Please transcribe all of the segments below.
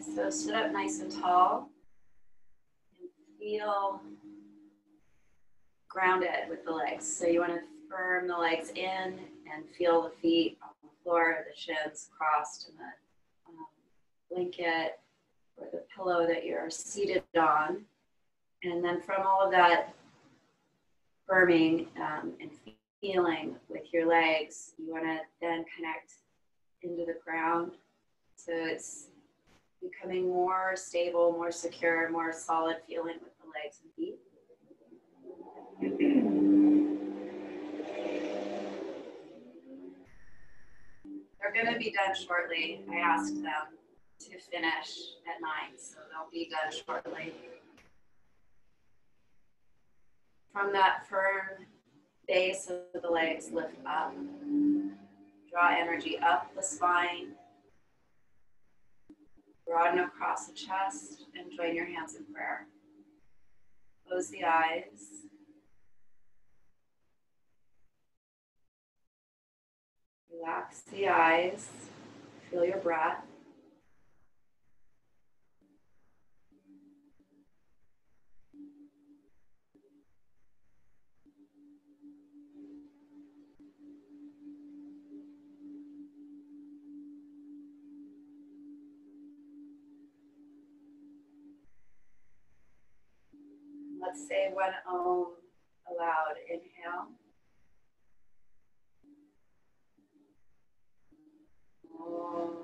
legs. So sit up nice and tall and feel grounded with the legs. So you want to firm the legs in and feel the feet on the floor, the shins crossed in the blanket or the pillow that you're seated on. And then from all of that firming and feeling with your legs, you want to then connect into the ground. So it's becoming more stable, more secure, more solid feeling with the legs and feet. They're going to be done shortly. I asked them to finish at 9, so they'll be done shortly. From that firm base of the legs, lift up. Draw energy up the spine. Broaden across the chest and join your hands in prayer. Close the eyes. Relax the eyes. Feel your breath. Let's say one Om aloud. Inhale. Om.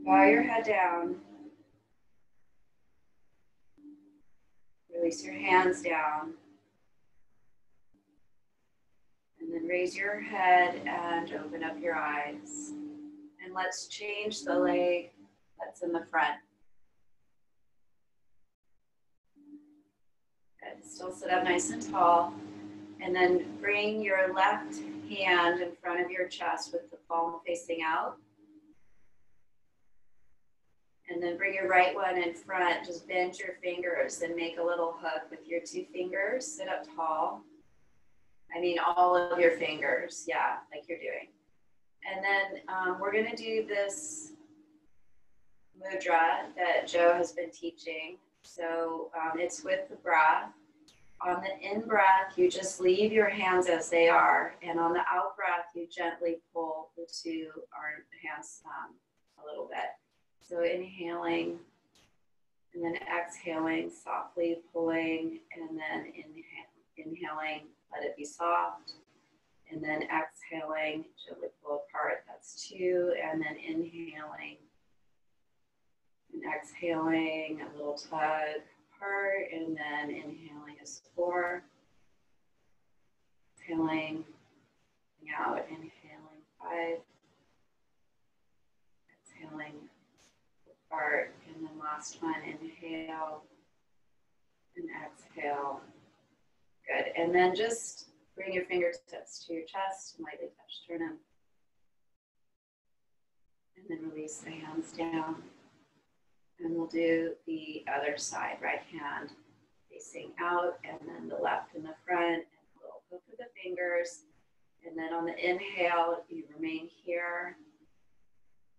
Bow your head down. Release your hands down. And then raise your head and open up your eyes. And let's change the leg that's in the front. Good. Still sit up nice and tall. And then bring your left hand in front of your chest with the palm facing out. And then bring your right one in front. Just bend your fingers and make a little hook with your 2 fingers. Sit up tall. I mean, all of your fingers, yeah, like you're doing. And then we're gonna do this mudra that Joe has been teaching. So it's with the breath. On the in-breath, you just leave your hands as they are. And on the out-breath, you gently pull the 2 arm hands a little bit. So inhaling, and then exhaling, softly pulling, and then inhaling. Let it be soft, and then exhaling, gently pull apart, that's 2, and then inhaling, and exhaling, a little tug apart, and then inhaling is 4, exhaling, out, inhaling 5, exhaling apart, and then last one, inhale, and exhale. Good, and then just bring your fingertips to your chest and lightly touch, turn them. And then release the hands down. And we'll do the other side, right hand facing out, and then the left in the front, and a little hook of the fingers. And then on the inhale, you remain here.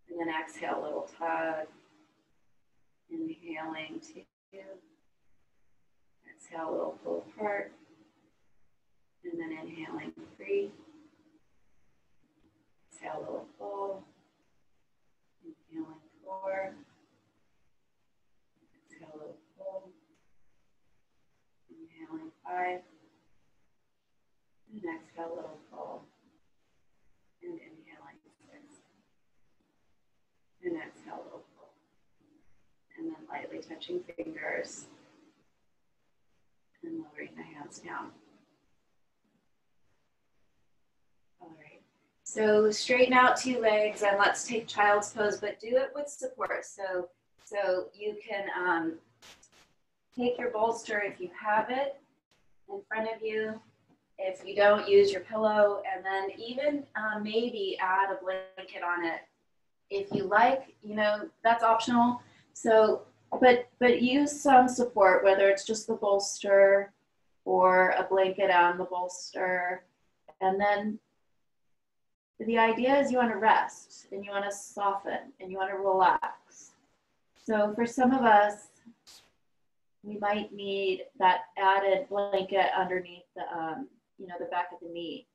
And then exhale, a little tug. Inhaling 2. Exhale, a little pull apart. And then inhaling 3. Exhale, a little pull. Inhaling 4. Exhale, a little pull. Inhaling 5. And exhale, a little pull. And inhaling 6. And exhale, a little pull. And then lightly touching fingers. And lowering the hands down. All right, so straighten out 2 legs and let's take child's pose, but do it with support. So you can take your bolster if you have it in front of you. If you don't, use your pillow, and then even maybe add a blanket on it. If you like, you know, that's optional. So But use some support, whether it's just the bolster or a blanket on the bolster. And then the idea is you want to rest and you want to soften and you want to relax. So for some of us, we might need that added blanket underneath the, the back of the knee.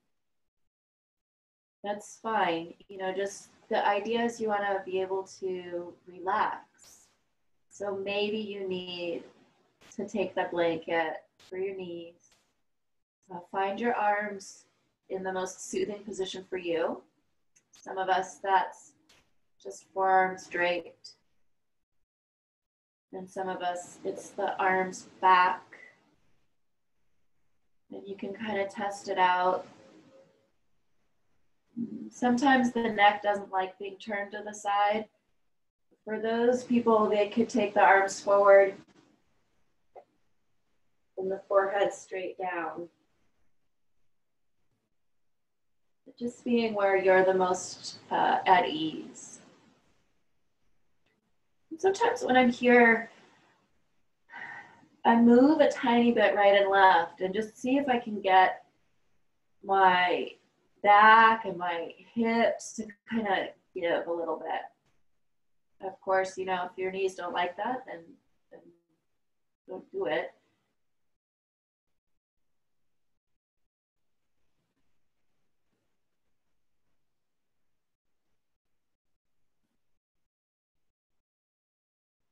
That's fine. Just the idea is you want to be able to relax. So maybe you need to take that blanket for your knees. Find your arms in the most soothing position for you. Some of us, that's just forearms draped. And some of us, it's the arms back. And you can kind of test it out. Sometimes the neck doesn't like being turned to the side. For those people, they could take the arms forward and the forehead straight down. Just being where you're the most at ease. Sometimes when I'm here, I move a tiny bit right and left and just see if I can get my back and my hips to kind of give a little bit. Of course, if your knees don't like that, then don't do it.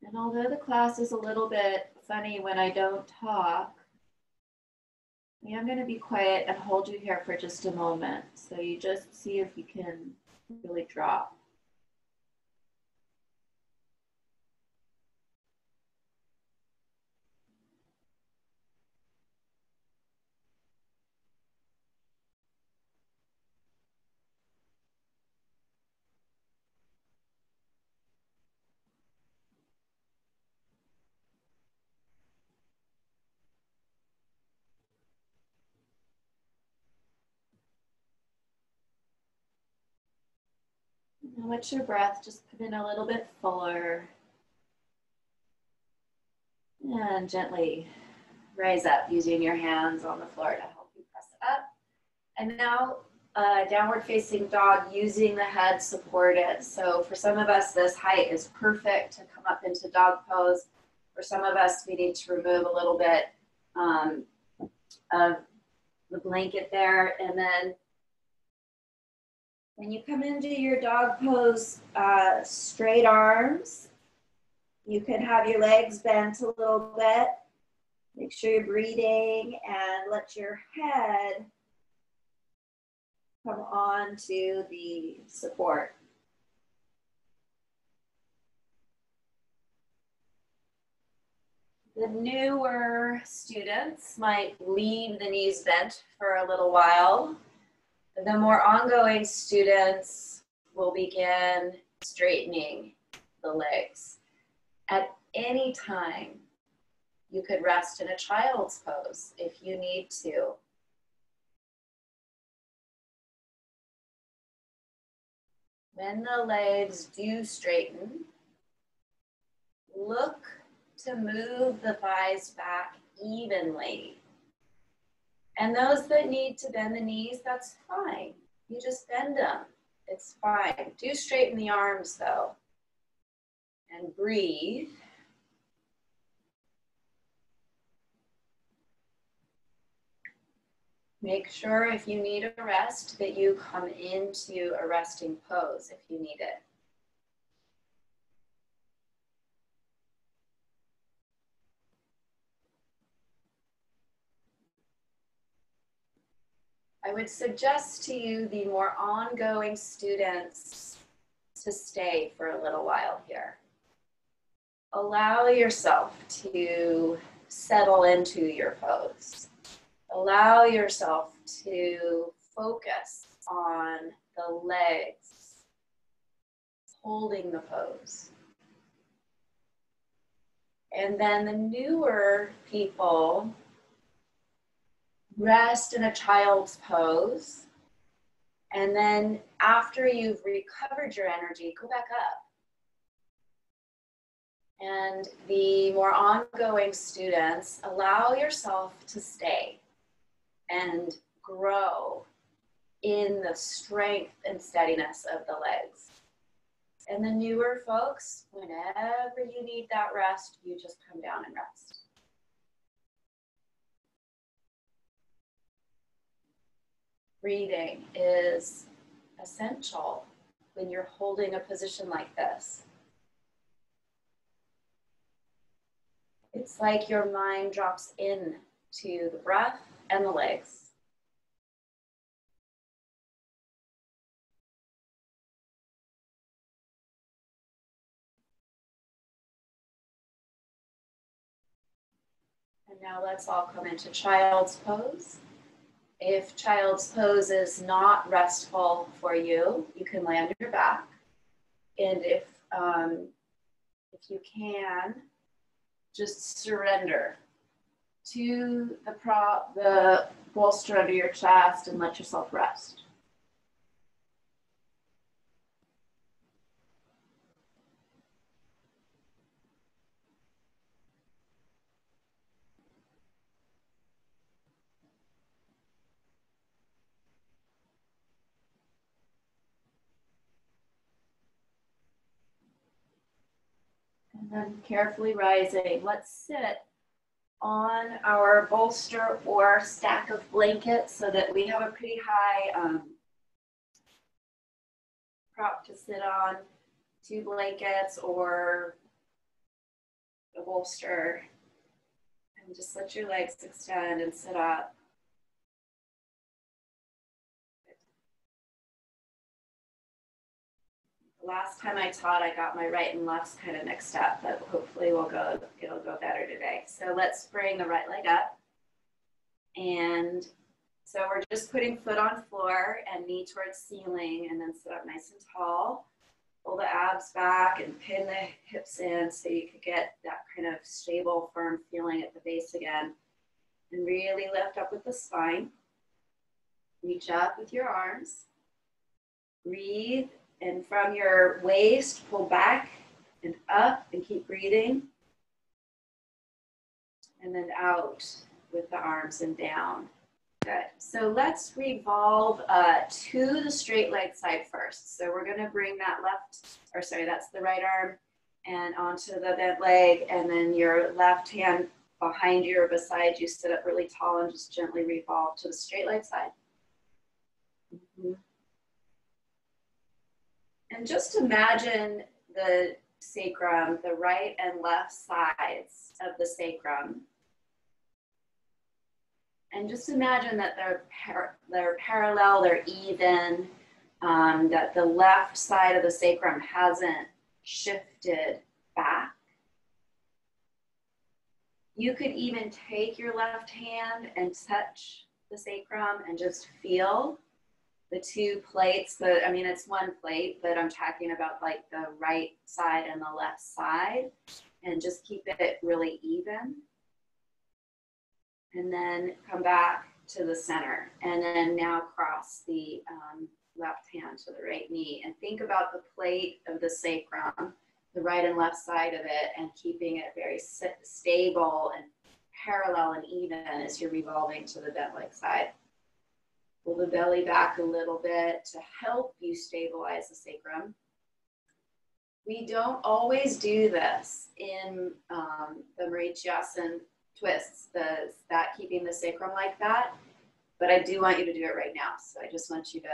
And although the class is a little bit funny when I don't talk, I am going to be quiet and hold you here for just a moment. So you just see if you can really drop. Now let your breath just come in a little bit fuller. And gently rise up using your hands on the floor to help you press up. And now downward facing dog using the head supported. So for some of us, this height is perfect to come up into dog pose. For some of us, we need to remove a little bit of the blanket there. And then when you come into your dog pose, straight arms, you can have your legs bent a little bit. Make sure you're breathing and let your head come on to the support. The newer students might leave the knees bent for a little while. The more ongoing students will begin straightening the legs. At any time, you could rest in a child's pose if you need to. When the legs do straighten, look to move the thighs back evenly. And those that need to bend the knees, that's fine. You just bend them. It's fine. Do straighten the arms though. And breathe. Make sure if you need a rest that you come into a resting pose if you need it. I would suggest to you, the more ongoing students, to stay for a little while here. Allow yourself to settle into your pose. Allow yourself to focus on the legs holding the pose. And then the newer people, rest in a child's pose. And then after you've recovered your energy, go back up. And the more ongoing students, allow yourself to stay and grow in the strength and steadiness of the legs. And the newer folks, whenever you need that rest, you just come down and rest. Breathing is essential when you're holding a position like this. It's like your mind drops in to the breath and the legs. And now let's all come into child's pose. If child's pose is not restful for you, you can lay on your back. And if you can, just surrender to the bolster under your chest and let yourself rest. And then carefully rising, let's sit on our bolster or stack of blankets so that we have a pretty high prop to sit on, 2 blankets or a bolster. And just let your legs extend and sit up. Last time I taught, I got my right and lefts kind of mixed up, but hopefully it'll go better today. So let's bring the right leg up. And so we're just putting foot on floor and knee towards ceiling, and then sit up nice and tall. Pull the abs back and pin the hips in so you could get that kind of stable, firm feeling at the base again. And really lift up with the spine. Reach up with your arms. Breathe. And from your waist, pull back and up and keep breathing. And then out with the arms and down. Good. So let's revolve to the straight leg side first. So we're going to bring that that's the right arm and onto the bent leg. And then your left hand behind you or beside you, sit up really tall and just gently revolve to the straight leg side. Mm-hmm. And just imagine the sacrum, the right and left sides of the sacrum. And just imagine that they're parallel, they're even, that the left side of the sacrum hasn't shifted back. You could even take your left hand and touch the sacrum and just feel the 2 plates. It's 1 plate, but I'm talking about like the right side and the left side, and just keep it really even. And then come back to the center, and then now cross the left hand to the right knee, and think about the plate of the sacrum, the right and left side of it, and keeping it very stable and parallel and even as you're revolving to the bent leg side. Pull the belly back a little bit to help you stabilize the sacrum. We don't always do this in the Marichiasan twists, that keeping the sacrum like that, but I do want you to do it right now. So I just want you to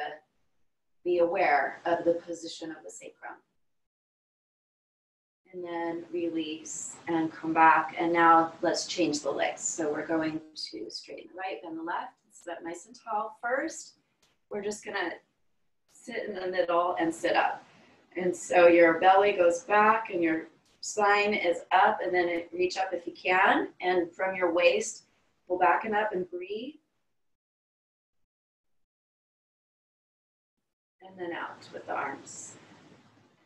be aware of the position of the sacrum. And then release and come back. And now let's change the legs. So we're going to straighten the right, then the left. Sit up nice and tall first. We're just gonna sit in the middle and sit up. And so your belly goes back and your spine is up, and then reach up if you can. And from your waist, pull back and up and breathe. And then out with the arms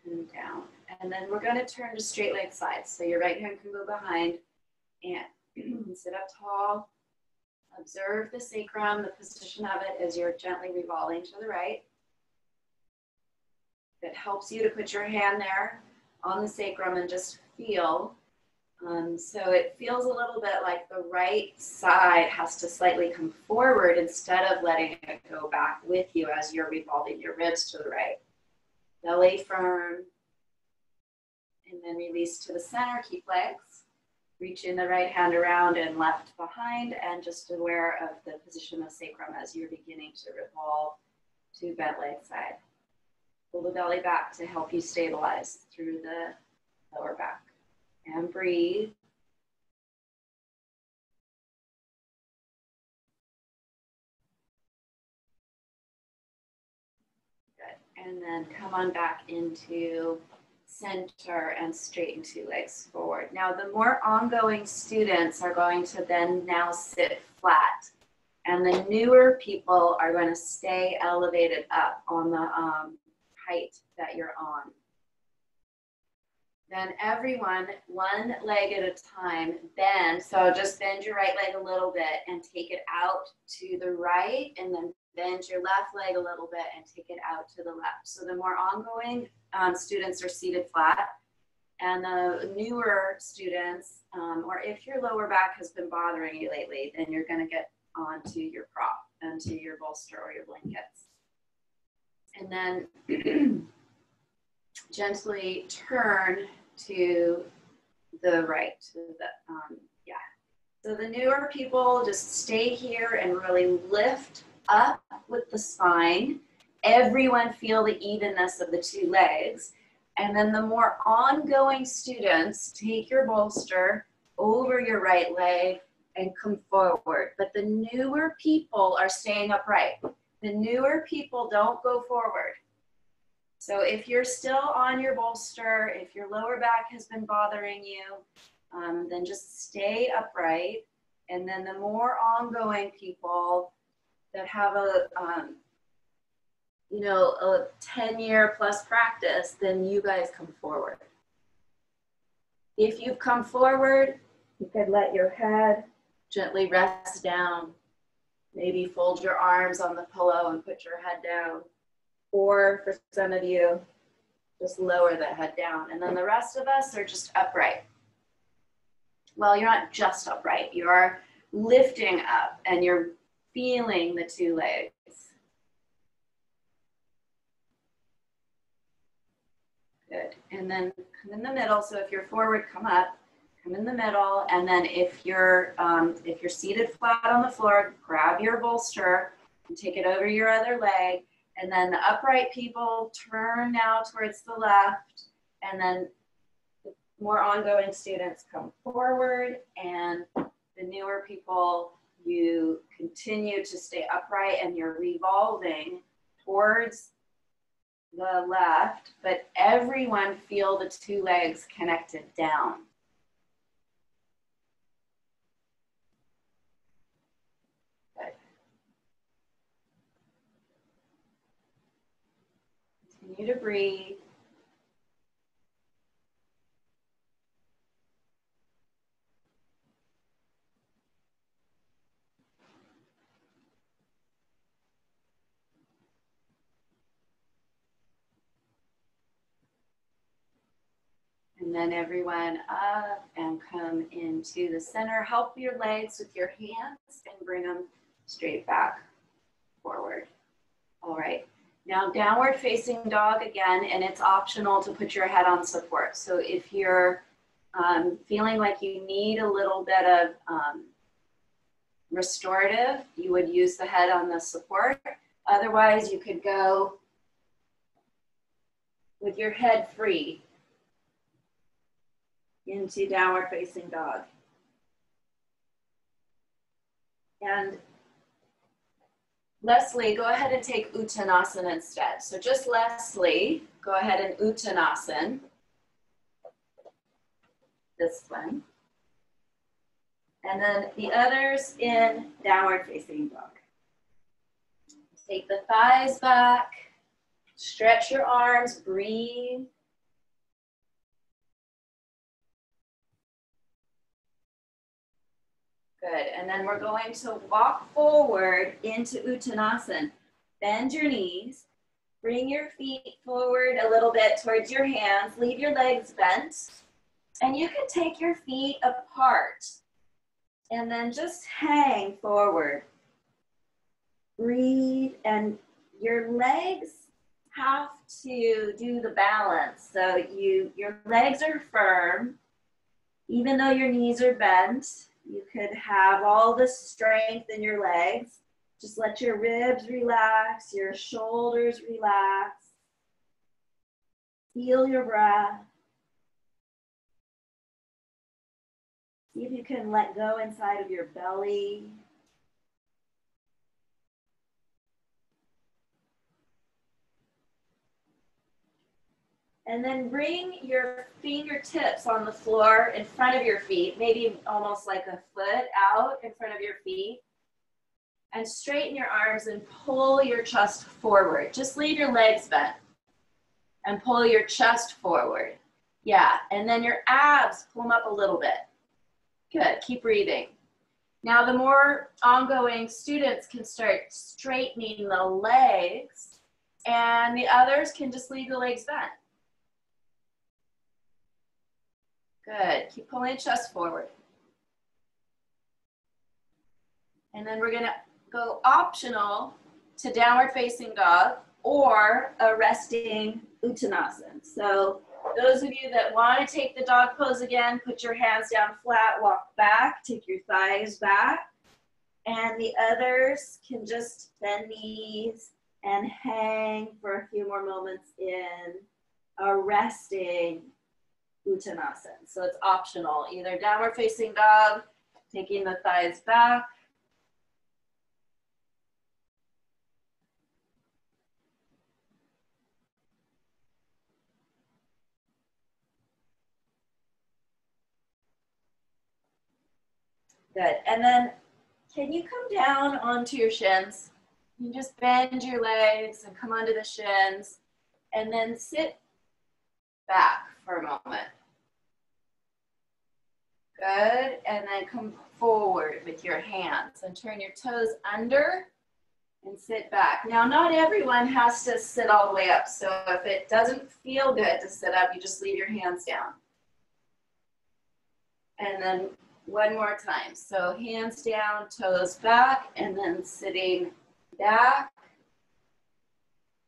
and down. And then we're gonna turn to straight leg sides. So your right hand can go behind and sit up tall. Observe the sacrum, the position of it as you're gently revolving to the right. It helps you to put your hand there on the sacrum and just feel. So it feels a little bit like the right side has to slightly come forward instead of letting it go back with you as you're revolving your ribs to the right. Belly firm, and then release to the center, keep legs. Reaching the right hand around and left behind, and just aware of the position of sacrum as you're beginning to revolve to bent leg side. Pull the belly back to help you stabilize through the lower back. And breathe. Good. And then come on back into center and straighten 2 legs forward. Now, the more ongoing students are going to then now sit flat, and the newer people are going to stay elevated up on the height that you're on. Then everyone, one leg at a time, bend. So just bend your right leg a little bit and take it out to the right, and then bend your left leg a little bit and take it out to the left. So the more ongoing students are seated flat, and the newer students, or if your lower back has been bothering you lately, then you're going to get onto your prop, onto your bolster or your blankets. And then gently turn to the right. To the, So the newer people just stay here and really lift up with the spine. Everyone feel the evenness of the 2 legs. And then the more ongoing students, take your bolster over your right leg and come forward. But the newer people are staying upright. The newer people don't go forward. So if you're still on your bolster, if your lower back has been bothering you, then just stay upright. And then the more ongoing people that have a 10-year plus practice, then you guys come forward. If you've come forward, you could let your head gently rest down. Maybe fold your arms on the pillow and put your head down. Or for some of you, just lower the head down. And then the rest of us are just upright. Well, you're not just upright. You are lifting up and you're feeling the 2 legs. Good. And then come in the middle. So if you're forward, come up. Come in the middle. And then if you're seated flat on the floor, grab your bolster and take it over your other leg. And then the upright people turn now towards the left, and then the more ongoing students come forward, and the newer people, you continue to stay upright and you're revolving towards the left, but everyone feel the 2 legs connected down. Continue to breathe. And then everyone up and come into the center. Help your legs with your hands and bring them straight back forward. All right. Now, downward facing dog again, and it's optional to put your head on support. So if you're feeling like you need a little bit of restorative, you would use the head on the support. Otherwise, you could go with your head free into downward facing dog. And Leslie, go ahead and take Uttanasana instead. So just Leslie, go ahead and Uttanasana. This one. And then the others in downward facing dog. Take the thighs back, stretch your arms, breathe. Good, and then we're going to walk forward into Uttanasana. Bend your knees, bring your feet forward a little bit towards your hands, leave your legs bent, And you can take your feet apart and then just hang forward. Breathe, and your legs have to do the balance. So your legs are firm, even though your knees are bent. You could have all the strength in your legs. Just let your ribs relax, your shoulders relax. Feel your breath. See if you can let go inside of your belly. And then bring your fingertips on the floor in front of your feet, maybe almost like a foot out in front of your feet. And straighten your arms and pull your chest forward. Just leave your legs bent and pull your chest forward. Yeah, and then your abs, pull them up a little bit. Good, keep breathing. Now the more ongoing students can start straightening the legs, and the others can just leave the legs bent. Good, keep pulling the chest forward. And then we're gonna go optional to downward facing dog or a resting uttanasana. So those of you that want to take the dog pose again, put your hands down flat, walk back, take your thighs back. And the others can just bend knees and hang for a few more moments in a resting uttanasana. So it's optional, either downward facing dog, taking the thighs back. Good, and then can you come down onto your shins? You just bend your legs and come onto the shins and then sit back for a moment. Good, and then come forward with your hands and turn your toes under and sit back. Now, not everyone has to sit all the way up, so if it doesn't feel good to sit up, you just leave your hands down. And then one more time. So hands down, toes back, and then sitting back.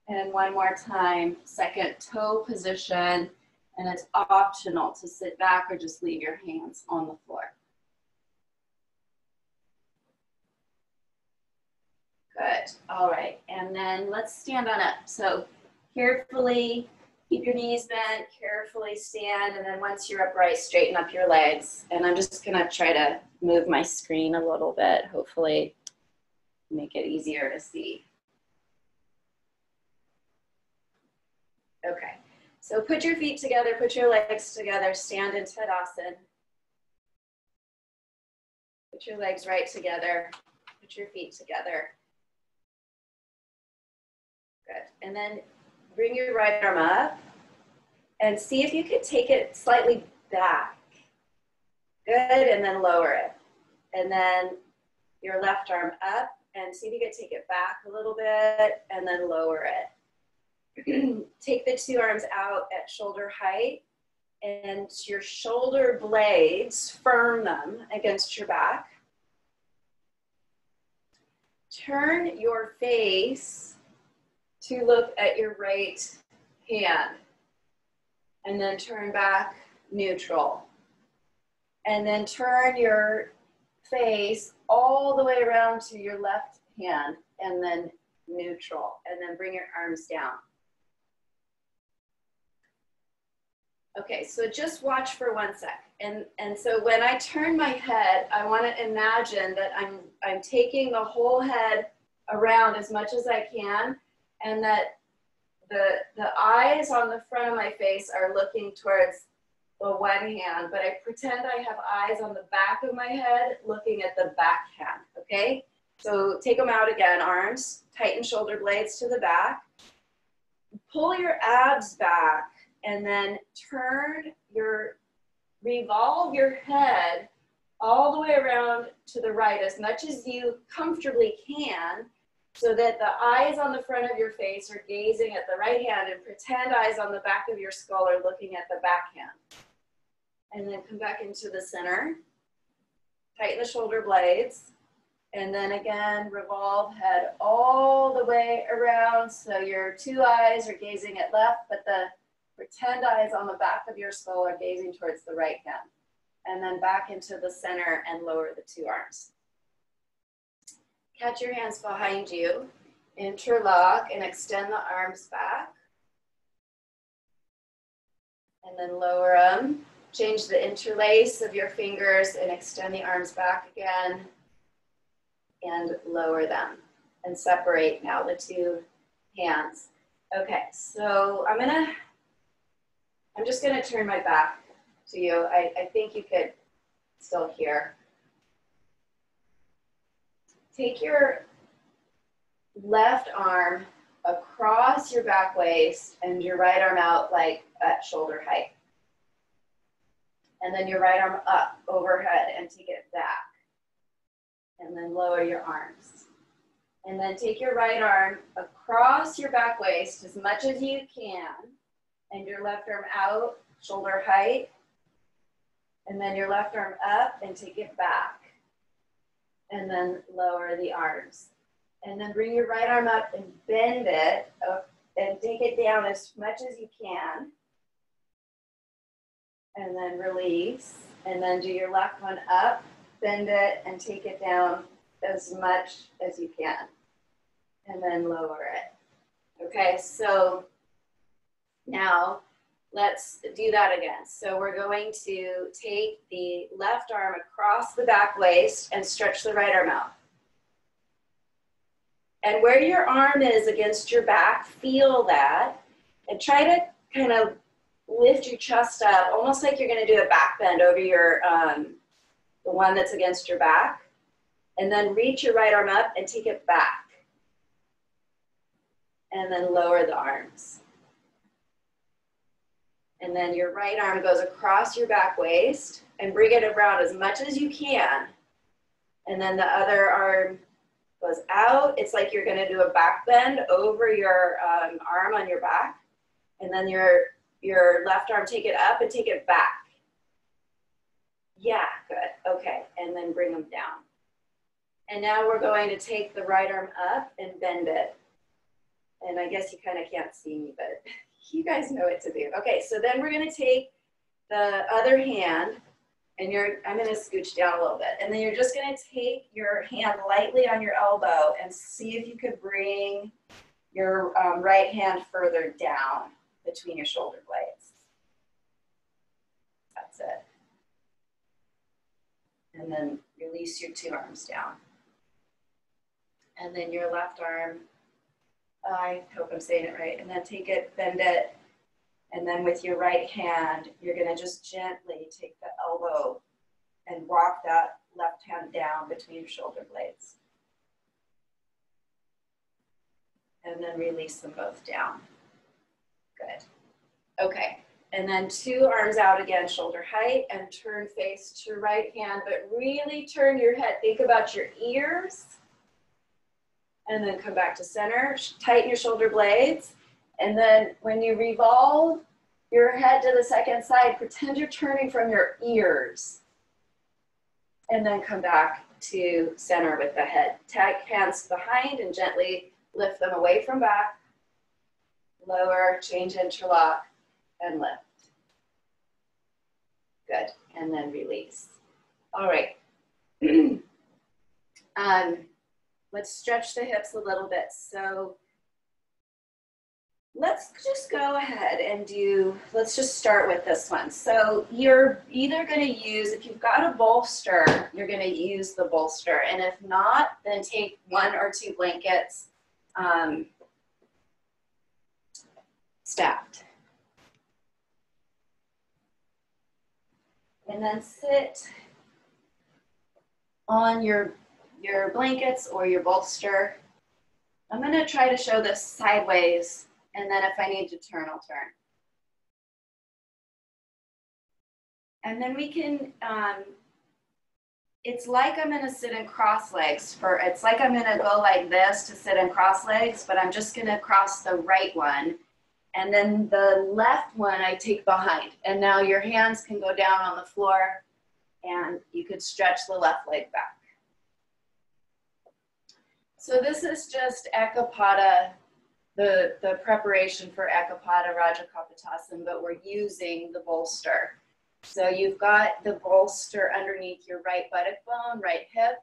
And one more time, second toe position. And it's optional to sit back or just leave your hands on the floor. Good, all right. And then let's stand on up. So carefully keep your knees bent, carefully stand, and then once you're upright, straighten up your legs. And I'm just gonna try to move my screen a little bit, hopefully make it easier to see. Okay, so put your feet together, put your legs together, stand in Tadasana. Put your legs right together, put your feet together. Good, and then bring your right arm up and see if you could take it slightly back. Good, and then lower it. And then your left arm up and see if you could take it back a little bit and then lower it. Take the two arms out at shoulder height and your shoulder blades, firm them against your back. Turn your face to look at your right hand and then turn back neutral. And then turn your face all the way around to your left hand and then neutral, and then bring your arms down. Okay, so just watch for 1 sec. And so when I turn my head, I want to imagine that I'm taking the whole head around as much as I can, and that the eyes on the front of my face are looking towards the one hand, but I pretend I have eyes on the back of my head looking at the back hand, okay? So take them out again, arms, tighten shoulder blades to the back. Pull your abs back and then revolve your head all the way around to the right as much as you comfortably can, so that the eyes on the front of your face are gazing at the right hand, and pretend eyes on the back of your skull are looking at the back hand. And then come back into the center. Tighten the shoulder blades. And then again, revolve head all the way around. So your two eyes are gazing at left, but the pretend eyes on the back of your skull are gazing towards the right hand. And then back into the center and lower the two arms. Catch your hands behind you. Interlock and extend the arms back. And then lower them. Change the interlace of your fingers and extend the arms back again. And lower them. And separate now the two hands. Okay, so I'm just gonna turn my back to you. I think you could still hear. Take your left arm across your back waist and your right arm out like at shoulder height. And then your right arm up overhead and take it back. And then lower your arms. And then take your right arm across your back waist as much as you can. And your left arm out, shoulder height. And then your left arm up and take it back. And then lower the arms. And then bring your right arm up and bend it and take it down as much as you can. And then release. And then do your left one up, bend it, and take it down as much as you can. And then lower it. Okay, so now let's do that again. So we're going to take the left arm across the back waist and stretch the right arm out. And where your arm is against your back, feel that. And try to kind of lift your chest up, almost like you're going to do a back bend over your, the one that's against your back. And then reach your right arm up and take it back. And then lower the arms. And then your right arm goes across your back waist and bring it around as much as you can. And then the other arm goes out. It's like you're going to do a back bend over your arm on your back. And then your left arm, take it up and take it back. Yeah, good. Okay. And then bring them down. And now we're going to take the right arm up and bend it. And I guess you kind of can't see me, but you guys know what to do. Okay, so then we're going to take the other hand, and I'm going to scooch down a little bit. And then you're just going to take your hand lightly on your elbow and see if you could bring your right hand further down between your shoulder blades. That's it. And then release your two arms down. And then your left arm, I hope I'm saying it right, and then take it, bend it, and then with your right hand, you're going to just gently take the elbow and walk that left hand down between your shoulder blades. And then release them both down. Good. Okay, and then two arms out again, shoulder height, and turn face to right hand, but really turn your head. Think about your ears. And then come back to center, tighten your shoulder blades. And then when you revolve your head to the second side, pretend you're turning from your ears. And then come back to center with the head. Tag hands behind and gently lift them away from back. Lower, change interlock, and lift. Good, and then release. All right. Let's stretch the hips a little bit. So let's just go ahead and let's just start with this one. So you're either going to use, if you've got a bolster, you're going to use the bolster. And if not, then take one or two blankets stacked. And then sit on your blankets or your bolster. I'm going to try to show this sideways, and then if I need to turn, I'll turn. And then we can, it's like I'm going to sit in cross legs it's like I'm going to go like this to sit in cross legs, but I'm just going to cross the right one And then the left one I take behind. And now your hands can go down on the floor and you could stretch the left leg back. So this is just Ekapada, the preparation for Ekapada Rajakapotasana, but we're using the bolster. So you've got the bolster underneath your right buttock bone, right hip,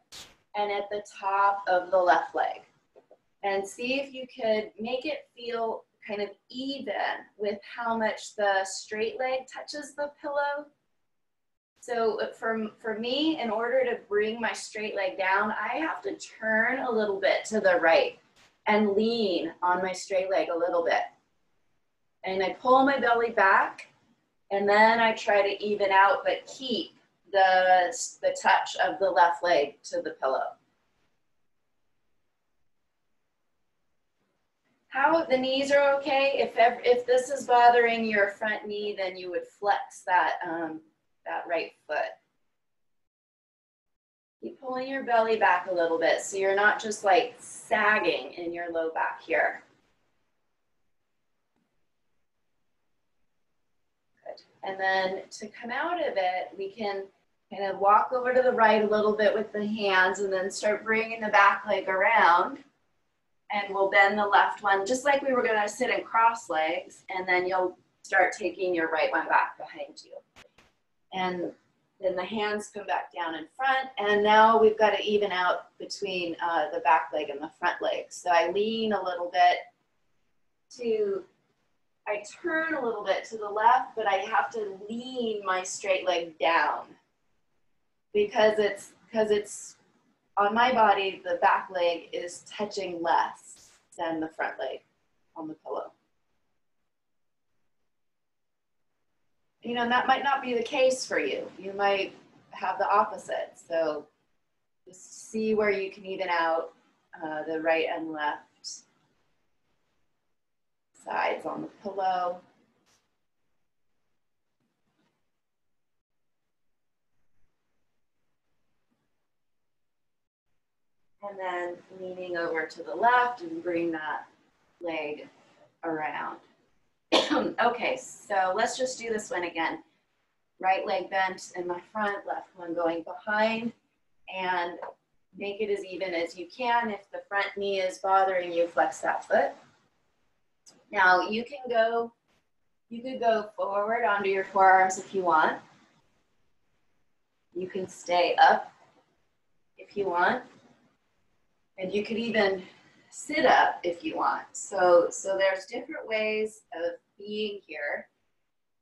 and at the top of the left leg. And see if you could make it feel kind of even with how much the straight leg touches the pillow. So for me, in order to bring my straight leg down, I have to turn a little bit to the right and lean on my straight leg a little bit. And I pull my belly back, and then I try to even out, but keep the touch of the left leg to the pillow. How the knees are okay. If this is bothering your front knee, then you would flex that, that right foot. Keep pulling your belly back a little bit so you're not just like sagging in your low back here. Good. And then to come out of it, we can kind of walk over to the right a little bit with the hands and then start bringing the back leg around. And we'll bend the left one, just like we were gonna sit in cross legs, and then you'll start taking your right one back behind you. And then the hands come back down in front, and now we've got to even out between the back leg and the front leg. So I lean a little bit I turn a little bit to the left, but I have to lean my straight leg down because it's on my body, the back leg is touching less than the front leg on the pillow. You know, that might not be the case for you. You might have the opposite. So just see where you can even out the right and left sides on the pillow. And then leaning over to the left and bring that leg around. Okay, so let's just do this one again. Right leg bent in the front, left one going behind, and make it as even as you can. If the front knee is bothering you, flex that foot. Now you could go forward onto your forearms if you want. You can stay up if you want. And you could even sit up if you want. So there's different ways of being here.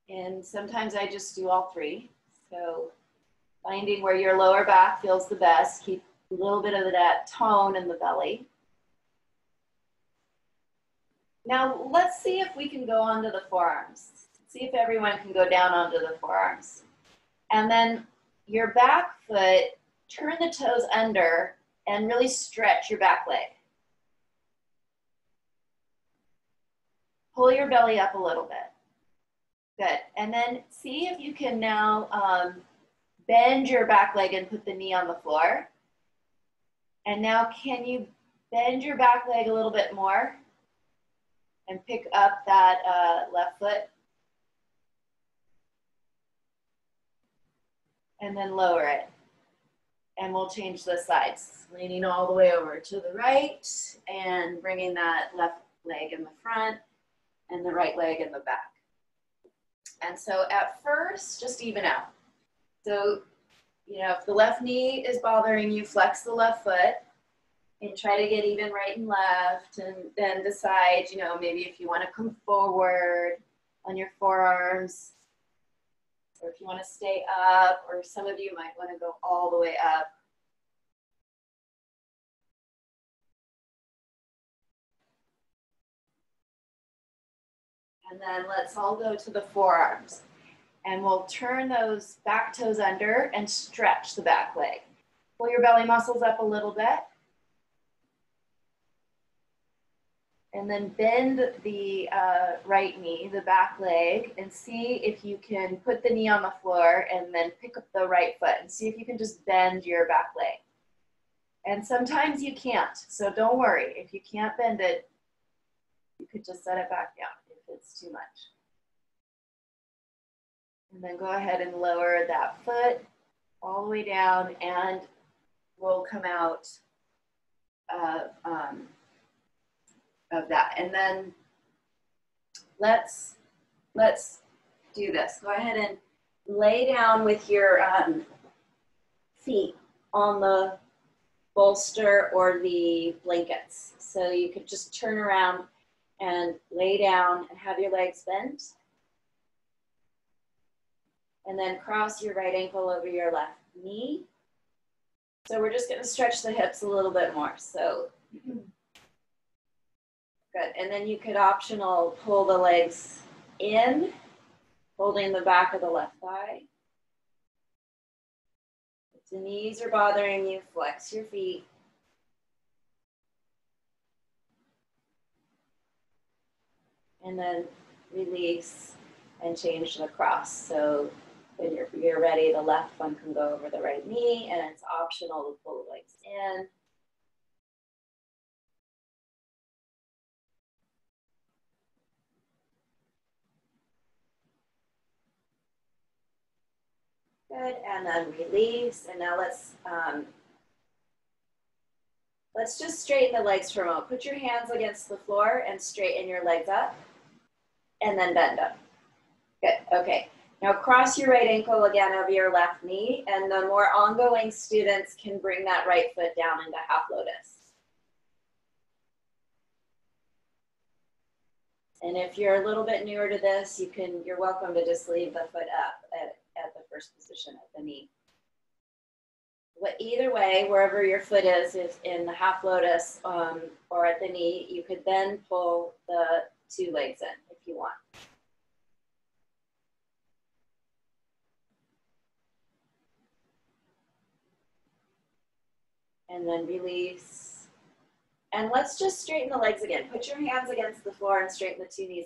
And sometimes I just do all three. So finding where your lower back feels the best. Keep a little bit of that tone in the belly. Now let's see if we can go onto the forearms. See if everyone can go down onto the forearms. And then your back foot, turn the toes under and really stretch your back leg. Pull your belly up a little bit. Good. And then see if you can now bend your back leg and put the knee on the floor. And now can you bend your back leg a little bit more and pick up that left foot? And then lower it. And we'll change the sides. Leaning all the way over to the right and bringing that left leg in the front and the right leg in the back. And so at first, just even out. So, you know, if the left knee is bothering you, flex the left foot and try to get even right and left, and then decide, you know, maybe if you want to come forward on your forearms, or if you want to stay up, or some of you might want to go all the way up. And then let's all go to the forearms. And we'll turn those back toes under and stretch the back leg. Pull your belly muscles up a little bit. And then bend the right knee, the back leg, and see if you can put the knee on the floor and then pick up the right foot and see if you can just bend your back leg. And sometimes you can't, so don't worry. If you can't bend it, you could just set it back down if it's too And then go ahead and lower that foot all the way down, and we'll come out of that. And then let's do this. Go ahead and lay down with your feet on the bolster or the blankets. So you could just turn around and lay down and have your legs bent. And then cross your right ankle over your left knee. So we're just gonna stretch the hips a little bit more. So good. And then you could optional pull the legs in, holding the back of the left thigh. If the knees are bothering you, flex your feet. And then release and change the cross. So when you're ready, the left one can go over the right knee, and it's optional to pull the legs in. Good, and then release. And now let's just straighten the legs for a moment. Put your hands against the floor and straighten your legs up, and then bend them. Good, okay. Now cross your right ankle again over your left knee, and the more ongoing students can bring that right foot down into half lotus. And if you're a little bit newer to this, you're welcome to just leave the foot up at the first position at the knee. But either way, wherever your foot is, if in the half lotus or at the knee, you could then pull the two legs in if you want. And then release. And let's just straighten the legs again. Put your hands against the floor and straighten the two knees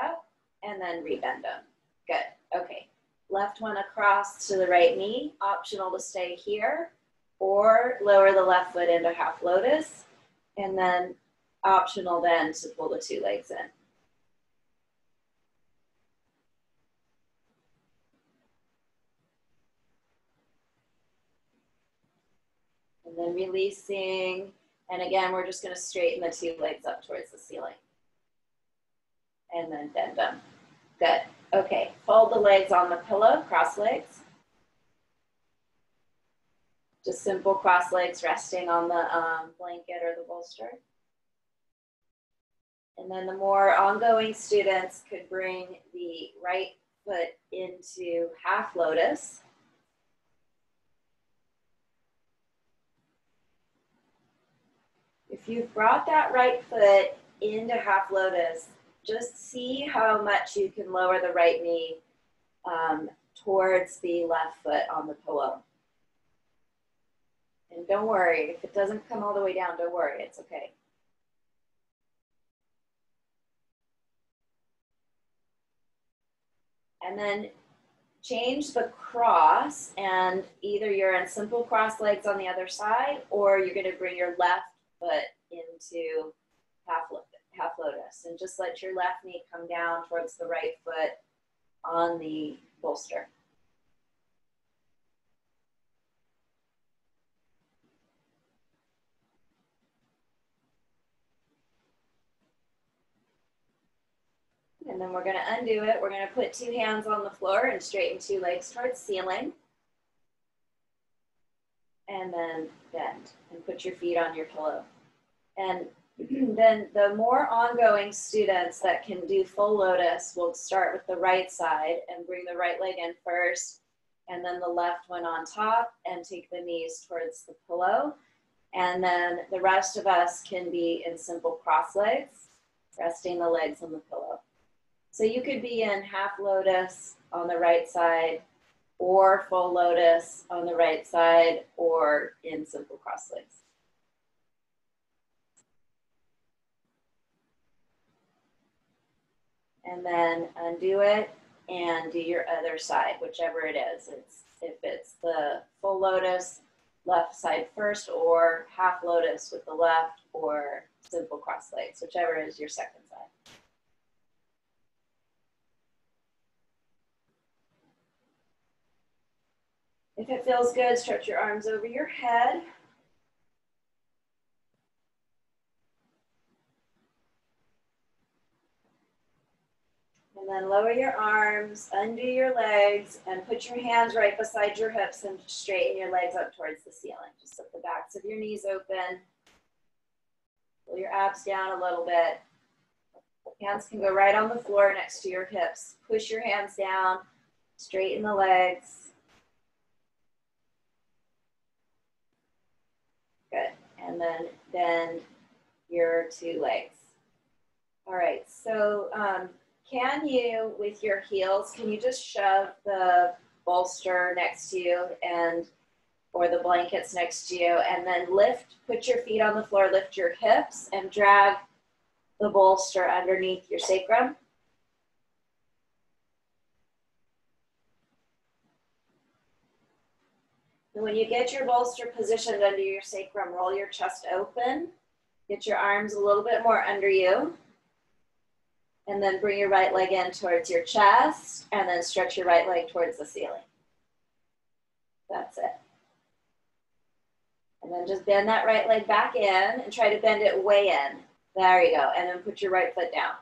up, and then rebend them. Good, okay. Left one across to the right knee, optional to stay here, or lower the left foot into half lotus, and then optional then to pull the two legs in. And then releasing, and again, we're just gonna straighten the two legs up towards the ceiling. And then bend them. Good. Okay, fold the legs on the pillow, cross legs. Just simple cross legs resting on the blanket or the bolster. And then the more ongoing students could bring the right foot into half lotus. If you've brought that right foot into half lotus, just see how much you can lower the right knee towards the left foot on the pillow. And don't worry, if it doesn't come all the way down, don't worry, it's okay. And then change the cross, and either you're in simple cross legs on the other side, or you're gonna bring your left foot into half lotus, and just let your left knee come down towards the right foot on the bolster. And then we're gonna undo it. We're gonna put two hands on the floor and straighten two legs towards ceiling. And then bend and put your feet on your pillow. And then the more ongoing students that can do full lotus will start with the right side and bring the right leg in first, and then the left one on top, and take the knees towards the pillow. And then the rest of us can be in simple cross legs, resting the legs on the pillow. So you could be in half lotus on the right side, or full lotus on the right side, or in simple cross legs. And then undo it and do your other side, whichever it is. If it's the full lotus, left side first, or half lotus with the left, or simple cross legs, whichever is your second side. If it feels good, stretch your arms over your head. And then lower your arms, undo your legs, and put your hands right beside your hips and straighten your legs up towards the ceiling. Just let the backs of your knees open. Pull your abs down a little bit. Hands can go right on the floor next to your hips. Push your hands down, straighten the legs. Good. And then bend your two legs. All right, so can you, with your heels, can you just shove the bolster next to you or the blankets next to you, and then lift, put your feet on the floor, lift your hips, and drag the bolster underneath your sacrum. And when you get your bolster positioned under your sacrum, roll your chest open, get your arms a little bit more under you, and then bring your right leg in towards your chest, and then stretch your right leg towards the ceiling. That's it. And then just bend that right leg back in and try to bend it way in. There you go. And then put your right foot down.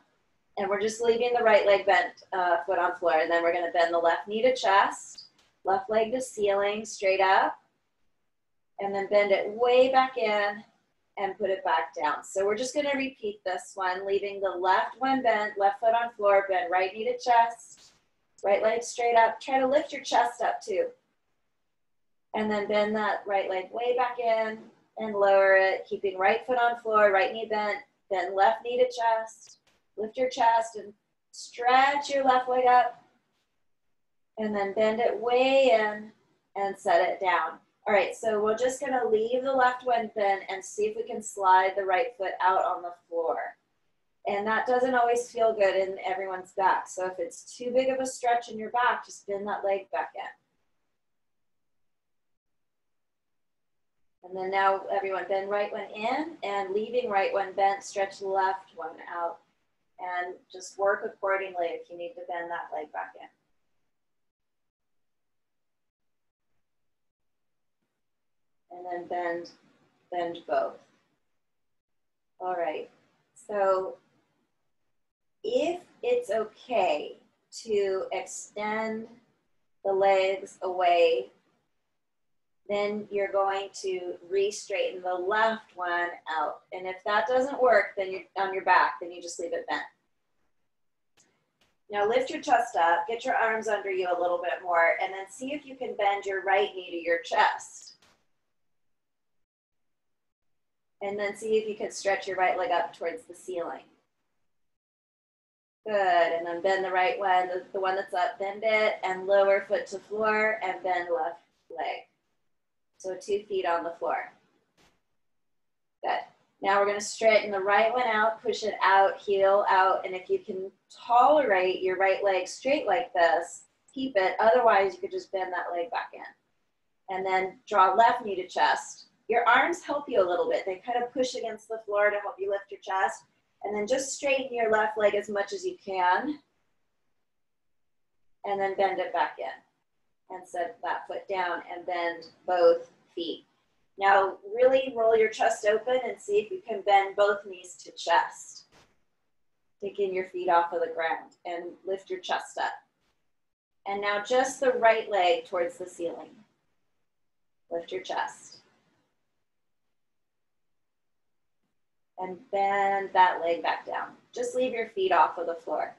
And we're just leaving the right leg bent, foot on floor. And then we're going to bend the left knee to chest, left leg to ceiling, straight up. And then bend it way back in and put it back down. So we're just going to repeat this one, leaving the left one bent, left foot on floor, bend right knee to chest, right leg straight up. Try to lift your chest up too. And then bend that right leg way back in and lower it, keeping right foot on floor, right knee bent, then left knee to chest. Lift your chest and stretch your left leg up. And then bend it way in and set it down. All right, so we're just gonna leave the left one bent and see if we can slide the right foot out on the floor. And that doesn't always feel good in everyone's back. So if it's too big of a stretch in your back, just bend that leg back in. And then now everyone bend right one in and leaving right one bent, stretch the left one out. And just work accordingly if you need to bend that leg back in. And then bend both. All right, so if it's okay to extend the legs away, then you're going to re-straighten the left one out. And if that doesn't work, then you're on your back, then you just leave it bent. Now lift your chest up, get your arms under you a little bit more, and then see if you can bend your right knee to your chest. And then see if you can stretch your right leg up towards the ceiling. Good, and then bend the right one, the one that's up, bend it, and lower foot to floor, and bend left leg. So 2 feet on the floor. Good. Now we're gonna straighten the right one out, push it out, heel out, and if you can tolerate your right leg straight like this, keep it. Otherwise, you could just bend that leg back in. And then draw left knee to chest. Your arms help you a little bit. They kind of push against the floor to help you lift your chest. And then just straighten your left leg as much as you can. And then bend it back in. And set that foot down and bend both feet. Now really roll your chest open and see if you can bend both knees to chest. Taking your feet off of the ground and lift your chest up. And now just the right leg towards the ceiling. Lift your chest. And bend that leg back down. Just leave your feet off of the floor.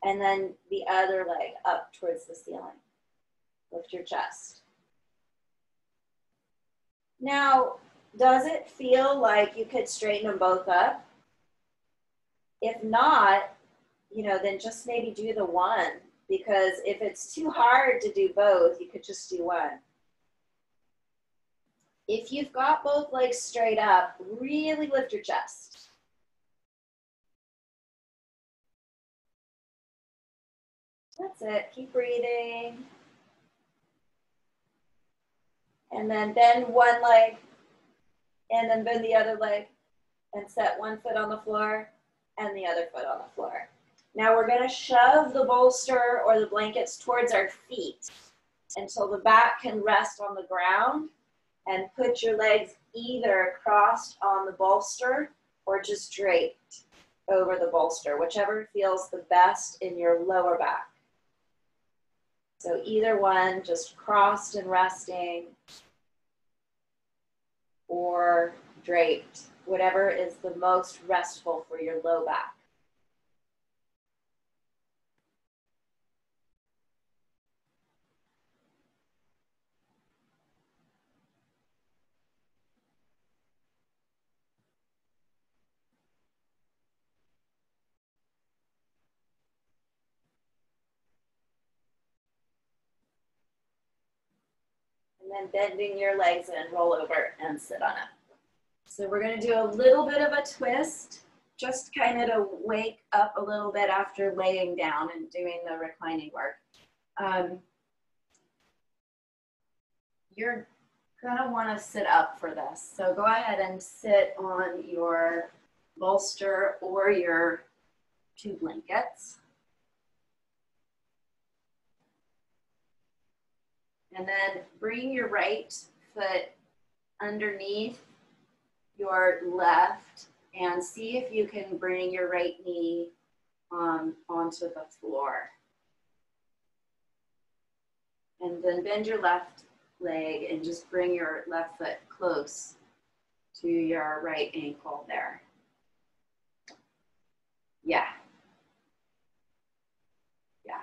And then the other leg up towards the ceiling. Lift your chest. Now, does it feel like you could straighten them both up? If not, then just maybe do the one, because if it's too hard to do both, you could just do one. If you've got both legs straight up, really lift your chest. That's it, keep breathing. And then bend one leg, and then bend the other leg, and set one foot on the floor, and the other foot on the floor. Now we're gonna shove the bolster or the blankets towards our feet. until the back can rest on the ground, and put your legs either crossed on the bolster or just draped over the bolster, whichever feels the best in your lower back. So either one, just crossed and resting, or draped, whatever is the most restful for your low back. And then bending your legs in, roll over and sit on it. So we're going to do a little bit of a twist, just kind of to wake up a little bit after laying down and doing the reclining work. You're going to want to sit up for this. So go ahead and sit on your bolster or your 2 blankets. And then bring your right foot underneath your left and see if you can bring your right knee onto the floor. And then bend your left leg and just bring your left foot close to your right ankle there. Yeah. Yeah.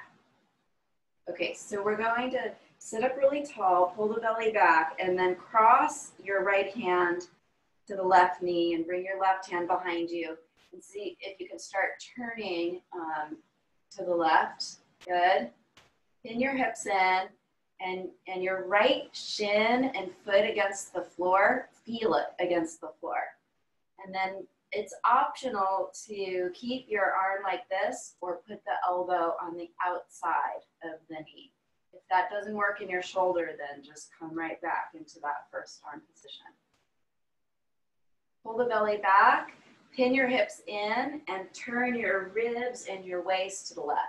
Okay, so we're going to sit up really tall, pull the belly back, and then cross your right hand to the left knee and bring your left hand behind you. And see if you can start turning to the left. Good. Pin your hips in and your right shin and foot against the floor. Feel it against the floor. And then it's optional to keep your arm like this or put the elbow on the outside of the knee. If that doesn't work in your shoulder, then just come right back into that first arm position. Pull the belly back, pin your hips in, and turn your ribs and your waist to the left.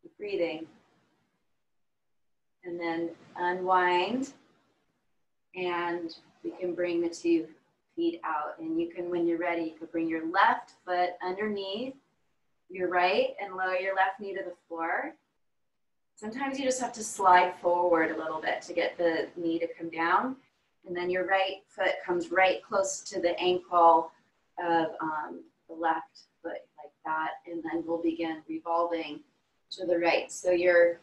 Keep breathing. And then unwind, and we can bring the 2 feet out. And you can, when you're ready, you can bring your left foot underneath your right and lower your left knee to the floor. Sometimes you just have to slide forward a little bit to get the knee to come down. And then your right foot comes right close to the ankle of the left foot like that. And then we'll begin revolving to the right. So your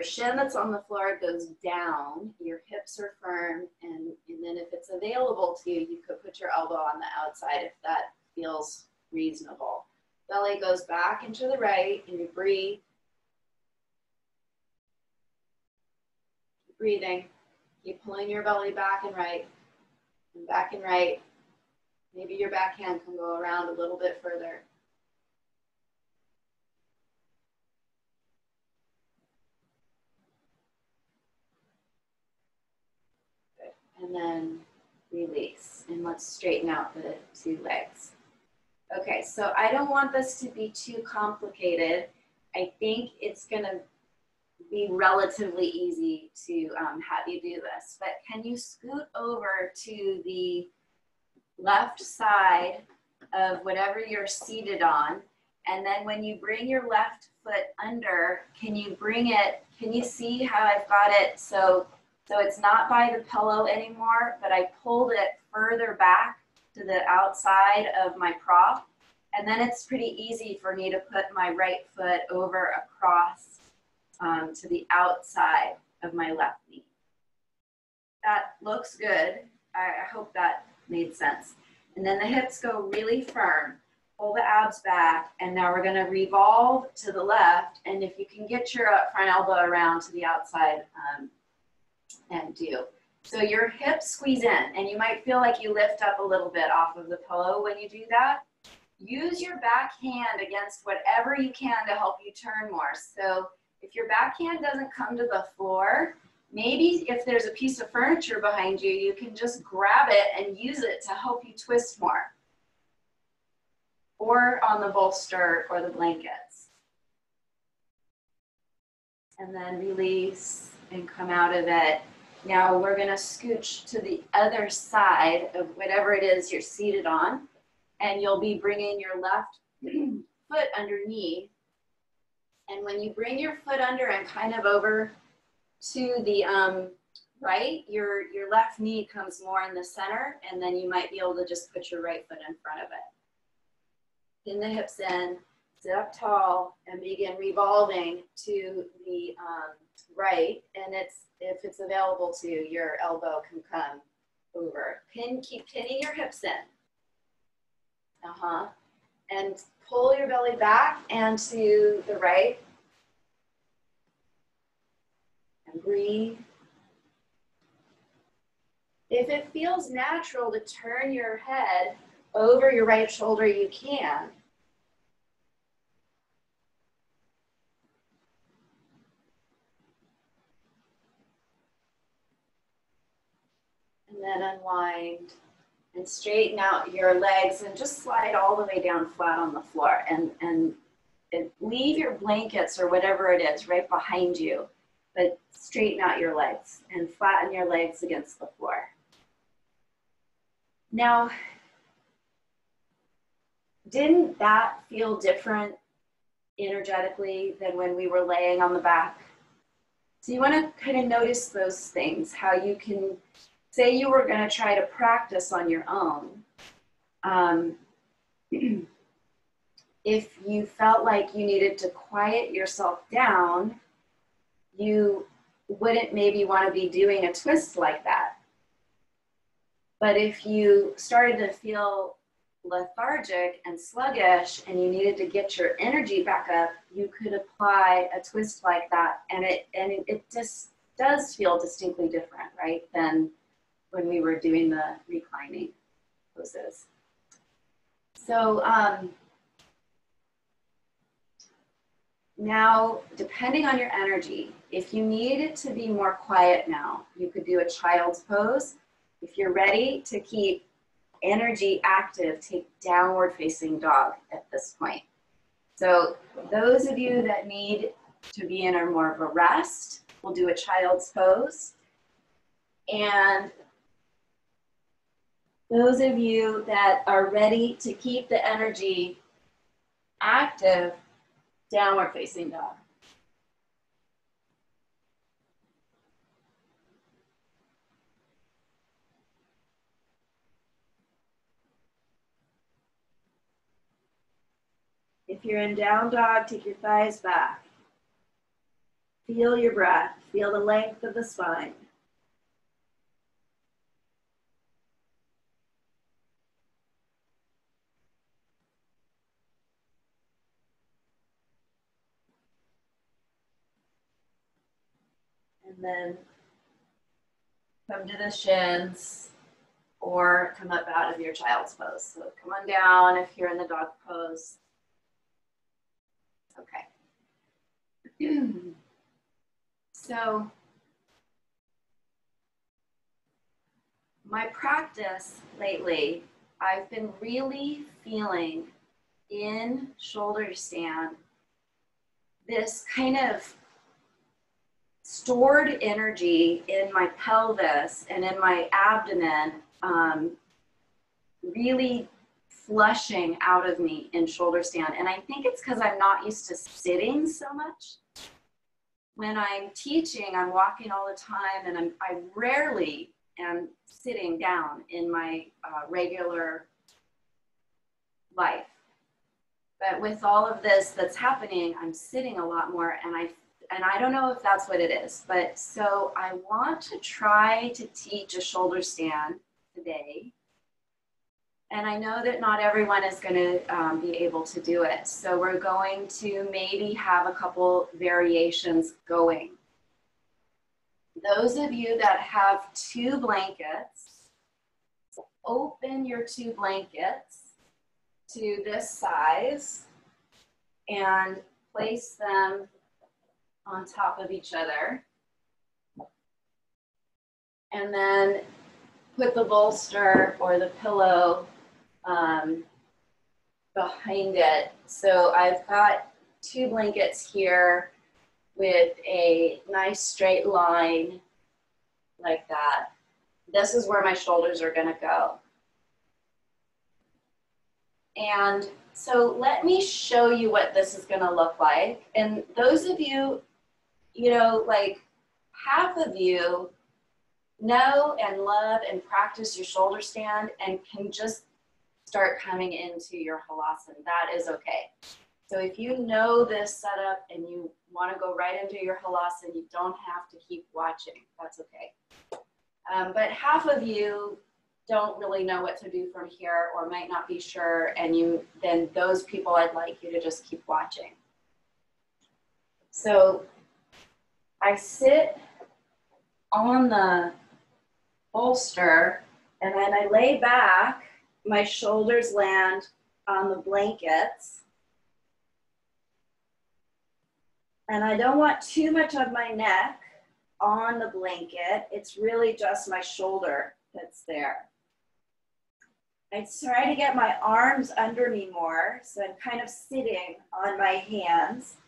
shin that's on the floor goes down, your hips are firm, and then if it's available to you, you could put your elbow on the outside if that feels reasonable. Belly goes back into the right, and you breathe. Keep breathing. Keep pulling your belly back and right, and back and right. Maybe your back hand can go around a little bit further. Good. And then release. And let's straighten out the 2 legs. Okay, so I don't want this to be too complicated. I think it's going to be relatively easy to have you do this. But can you scoot over to the left side of whatever you're seated on? And then when you bring your left foot under, can you bring it, can you see how I've got it so it's not by the pillow anymore, but I pulled it further back to the outside of my prop. And then it's pretty easy for me to put my right foot over across to the outside of my left knee. That looks good. I hope that made sense. And then the hips go really firm. Pull the abs back, and now we're gonna revolve to the left, and if you can get your front elbow around to the outside, and do. So your hips squeeze in, and you might feel like you lift up a little bit off of the pillow when you do that. Use your back hand against whatever you can to help you turn more. So if your back hand doesn't come to the floor, maybe if there's a piece of furniture behind you, you can just grab it and use it to help you twist more. Or on the bolster or the blankets. and then release and come out of it. Now we're going to scooch to the other side of whatever it is you're seated on, and you'll be bringing your left foot underneath. And when you bring your foot under and kind of over to the right, your left knee comes more in the center, and then you might be able to just put your right foot in front of it. Pin the hips in, sit up tall, and begin revolving to the right. And if it's available to, your elbow can come over. Keep pinning your hips in. And pull your belly back and to the right. And breathe. If it feels natural to turn your head over your right shoulder, you can. And then unwind and straighten out your legs and just slide all the way down flat on the floor. And leave your blankets or whatever it is right behind you, but straighten out your legs and flatten your legs against the floor. Now, didn't that feel different energetically than when we were laying on the back? So you want to kind of notice those things, how you can say you were going to try to practice on your own. If you felt like you needed to quiet yourself down, you wouldn't maybe want to be doing a twist like that. But if you started to feel lethargic and sluggish and you needed to get your energy back up, you could apply a twist like that. And it just does feel distinctly different, right, than when we were doing the reclining poses. So now, depending on your energy, if you need it to be more quiet now, you could do a child's pose. If you're ready to keep energy active, take downward facing dog at this point. So those of you that need to be in a more of a rest, we'll do a child's pose. And those of you that are ready to keep the energy active, downward facing dog. If you're in down dog, take your thighs back. Feel your breath. Feel the length of the spine. And then come to the shins or come up out of your child's pose. So come on down if you're in the dog pose. Okay. So my practice lately, I've been really feeling in shoulder stand this kind of stored energy in my pelvis and in my abdomen, really flushing out of me in shoulder stand. And I think it's because I'm not used to sitting so much. When I'm teaching, I'm walking all the time, and I rarely am sitting down in my regular life. But with all of this that's happening, I'm sitting a lot more, and I don't know if that's what it is, but so I want to try to teach a shoulder stand today. And I know that not everyone is going to be able to do it. So we're going to maybe have a couple variations going. Those of you that have 2 blankets, open your 2 blankets to this size and place them on top of each other. And then put the bolster or the pillow behind it. So I've got 2 blankets here with a nice straight line like that. This is where my shoulders are gonna go. And so let me show you what this is gonna look like. And those of you, you know, like half of you know and love and practice your shoulder stand and can just start coming into your halasana. That is okay. So if you know this setup and you want to go right into your halasana, you don't have to keep watching. That's okay. But half of you don't really know what to do from here or might not be sure, and then those people, I'd like you to just keep watching. So I sit on the bolster, and then I lay back, my shoulders land on the blankets. And I don't want too much of my neck on the blanket. It's really just my shoulder that's there. I try to get my arms under me more, so I'm kind of sitting on my hands.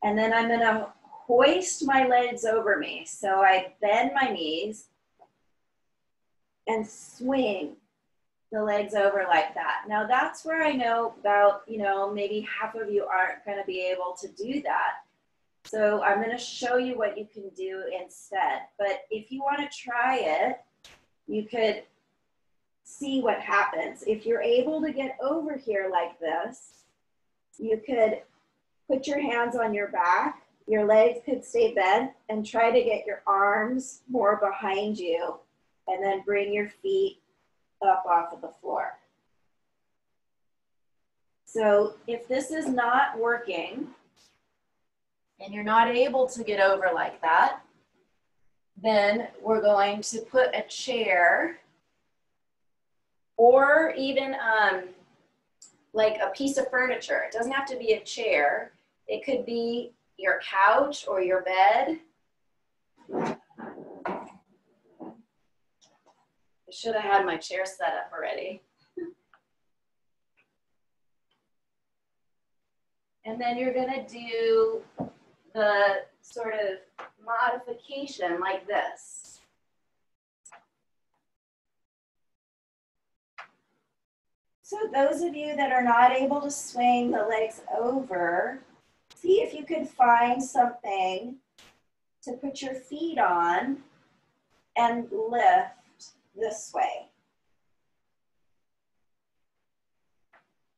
And then I'm gonna hoist my legs over me. So I bend my knees and swing the legs over like that. Now that's where I know about, you know, maybe half of you aren't gonna be able to do that. So I'm gonna show you what you can do instead. But if you wanna try it, you could see what happens. If you're able to get over here like this, you could put your hands on your back, your legs could stay bent, and try to get your arms more behind you, and then bring your feet up off of the floor. So if this is not working, and you're not able to get over like that, then we're going to put a chair or even like a piece of furniture. It doesn't have to be a chair. It could be your couch or your bed. I should have had my chair set up already. And then you're gonna do the sort of modification like this. So those of you that are not able to swing the legs over, see if you can find something to put your feet on and lift this way.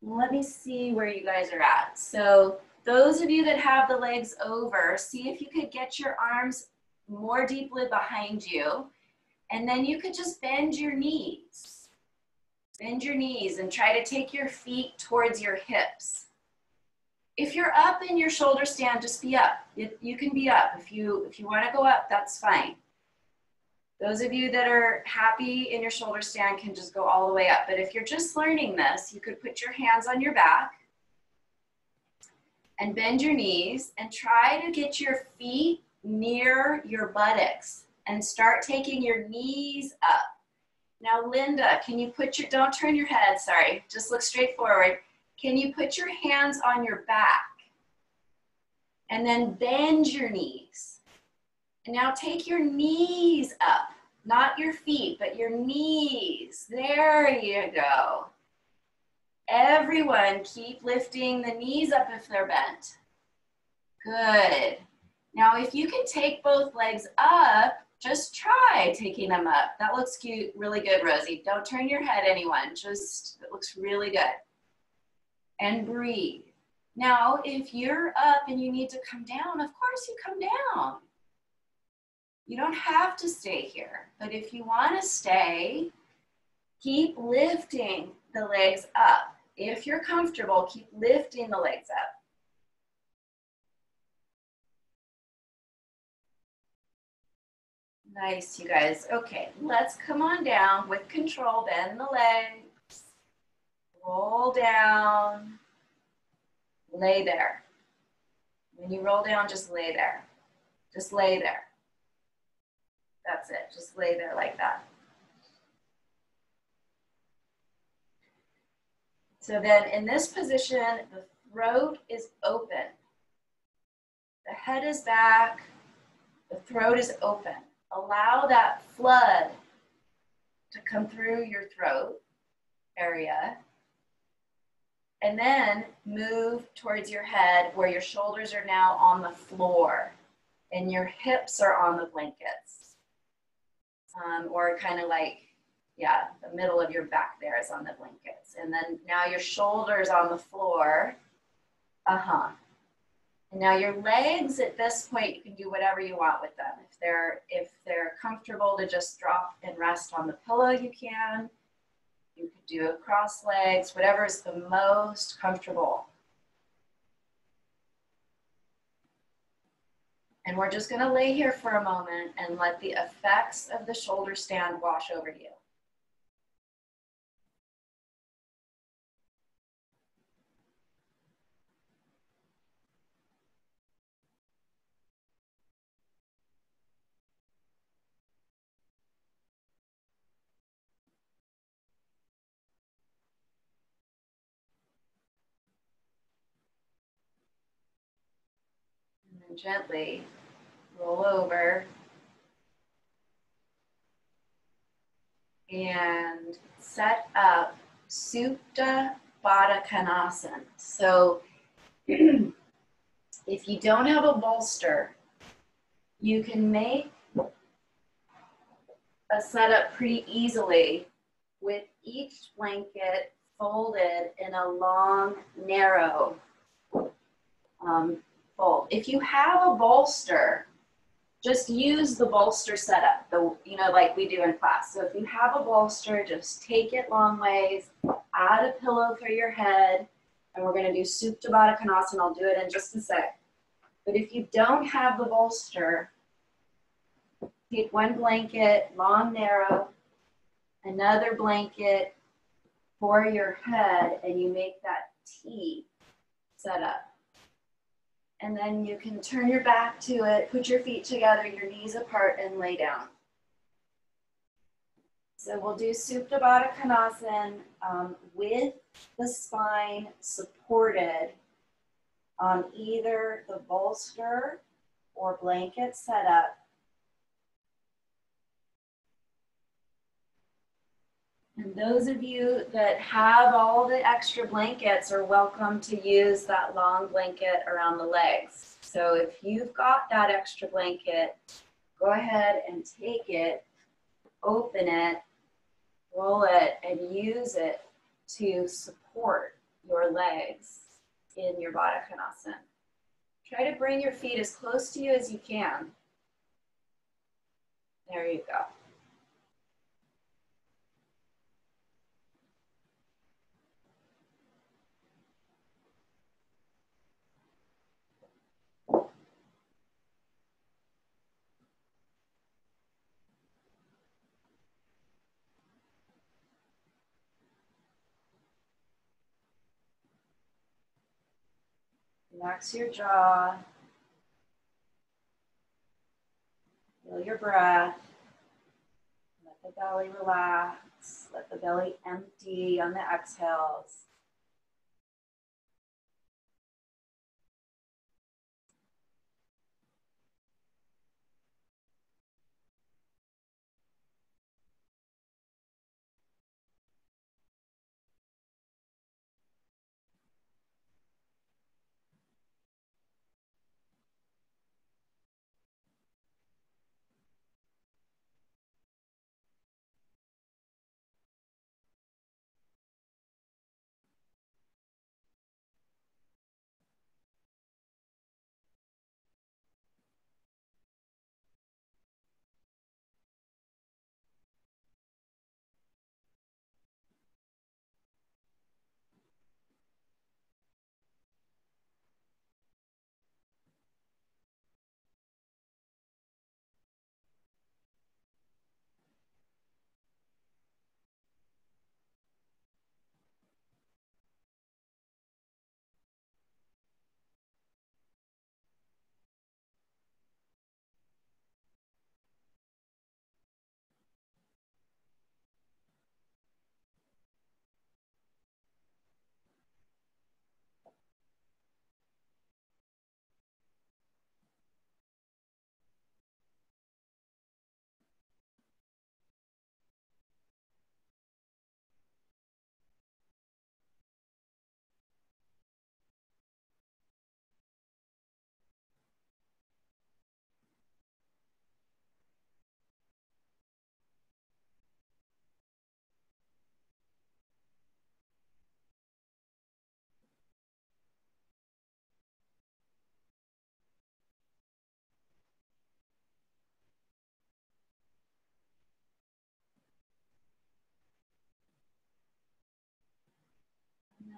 Let me see where you guys are at. So those of you that have the legs over, see if you could get your arms more deeply behind you, and then you could just bend your knees. Bend your knees and try to take your feet towards your hips. If you're up in your shoulder stand, just be up. You can be up. If you want to go up, that's fine. Those of you that are happy in your shoulder stand can just go all the way up. But if you're just learning this, you could put your hands on your back and bend your knees and try to get your feet near your buttocks and start taking your knees up. Now, Linda, can you put your, don't turn your head, sorry, just look straight forward. Can you put your hands on your back and then bend your knees? And now take your knees up, not your feet, but your knees. There you go. Everyone keep lifting the knees up if they're bent. Good. Now, if you can take both legs up, just try taking them up. That looks cute, really good, Rosie. Don't turn your head, anyone. Just, it looks really good. And breathe. Now, if you're up and you need to come down, of course you come down. You don't have to stay here. But if you want to stay, keep lifting the legs up. If you're comfortable, keep lifting the legs up. Nice, you guys. Okay, let's come on down with control. Bend the legs. Roll down. Lay there. When you roll down, just lay there. Just lay there. That's it. Just lay there like that. So then in this position, the throat is open. The head is back, the throat is open. Allow that flood to come through your throat area. And then move towards your head where your shoulders are now on the floor and your hips are on the blankets. Or kind of like, yeah, the middle of your back there is on the blankets. And then now your shoulders on the floor. And now your legs at this point, you can do whatever you want with them. If they're comfortable to just drop and rest on the pillow, you can. You could do a cross legs, whatever is the most comfortable. And we're just gonna lay here for a moment and let the effects of the shoulder stand wash over you. And then gently roll over and set up Supta Baddha Konasana. So if you don't have a bolster, you can make a setup pretty easily with each blanket folded in a long, narrow fold. If you have a bolster, just use the bolster setup, like we do in class. So if you have a bolster, just take it long ways, add a pillow for your head, and we're gonna do Supta Baddha Konasana. I'll do it in just a sec. But if you don't have the bolster, take one blanket, long, narrow, another blanket for your head, and you make that T setup. And then you can turn your back to it, put your feet together, your knees apart, and lay down. So we'll do Supta Baddha Konasana with the spine supported on either the bolster or blanket setup. And those of you that have all the extra blankets are welcome to use that long blanket around the legs. So if you've got that extra blanket, go ahead and take it, open it, roll it, and use it to support your legs in your Baddha Konasana. Try to bring your feet as close to you as you can. There you go. Relax your jaw. Feel your breath. Let the belly relax. Let the belly empty on the exhales.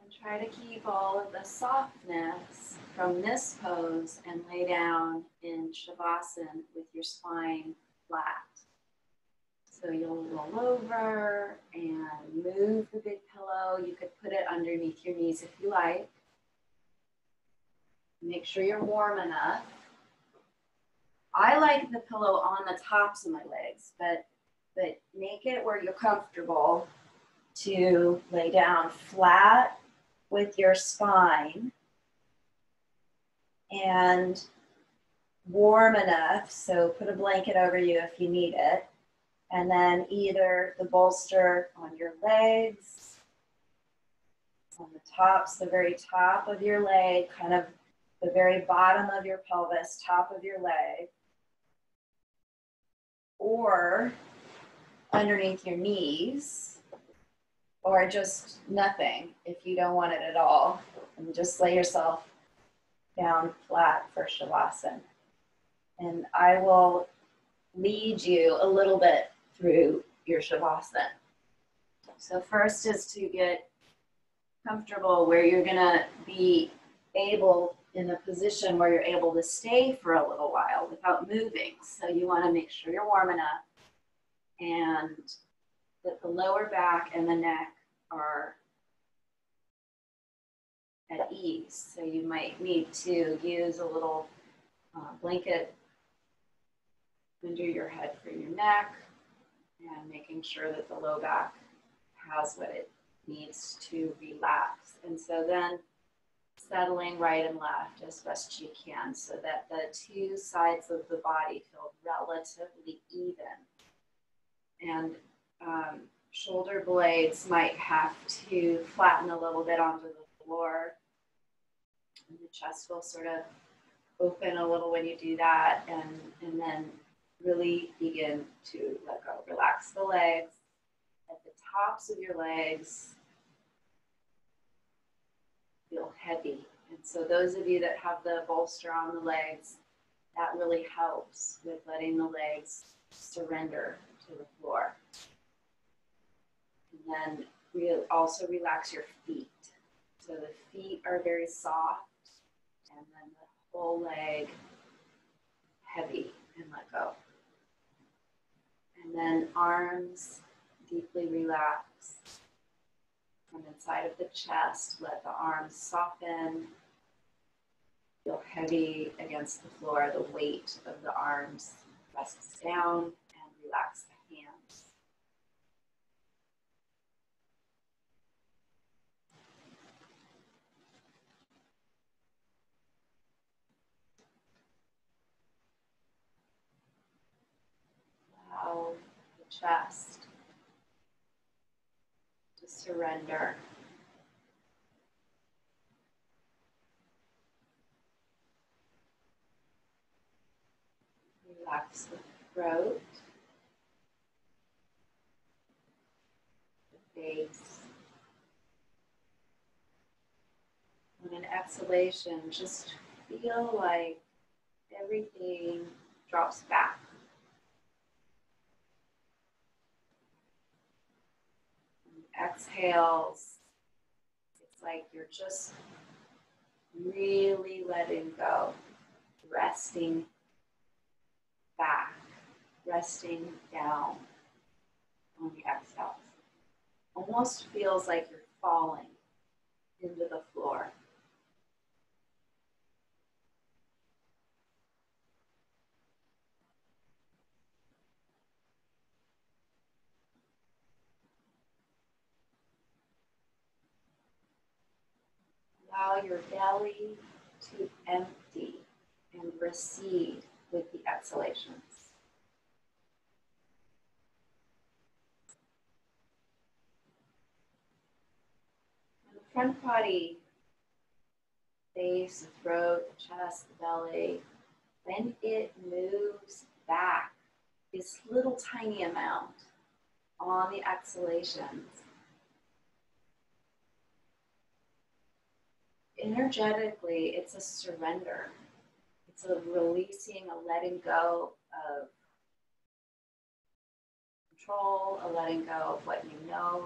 And try to keep all of the softness from this pose and lay down in Shavasana with your spine flat. So you'll roll over and move the big pillow. You could put it underneath your knees if you like. Make sure you're warm enough. I like the pillow on the tops of my legs, but make it where you're comfortable to lay down flat with your spine and warm enough. So put a blanket over you if you need it. And then either the bolster on your legs, on the tops, the very top of your leg, kind of the very bottom of your pelvis, top of your leg, or underneath your knees, or just nothing if you don't want it at all. And just lay yourself down flat for Shavasana. And I will lead you a little bit through your Shavasana. So first is to get comfortable where you're gonna be able, in a position where you're able to stay for a little while without moving. So you wanna make sure you're warm enough and that the lower back and the neck are at ease. So you might need to use a little blanket under your head for your neck and making sure that the low back has what it needs to relax. And so then settling right and left as best you can so that the two sides of the body feel relatively even. And shoulder blades might have to flatten a little bit onto the floor. And the chest will sort of open a little when you do that, and then really begin to let go. Relax the legs. At the tops of your legs, feel heavy. And so those of you that have the bolster on the legs, that really helps with letting the legs surrender to the floor. And then we'll also relax your feet. So the feet are very soft, and then the whole leg heavy, and let go. And then arms deeply relax. From inside of the chest, let the arms soften. Feel heavy against the floor. The weight of the arms rests down, and relax the hands. Allow the chest to surrender. Relax the throat, the face. On an exhalation, just feel like everything drops back. Exhales, it's like you're just really letting go, resting back, resting down on the exhales. Almost feels like you're falling into the floor. Allow your belly to empty and recede with the exhalations. And the front body, face, the throat, the chest, the belly, when it moves back this little tiny amount on the exhalations, energetically, it's a surrender. It's a releasing, a letting go of control, a letting go of what you know.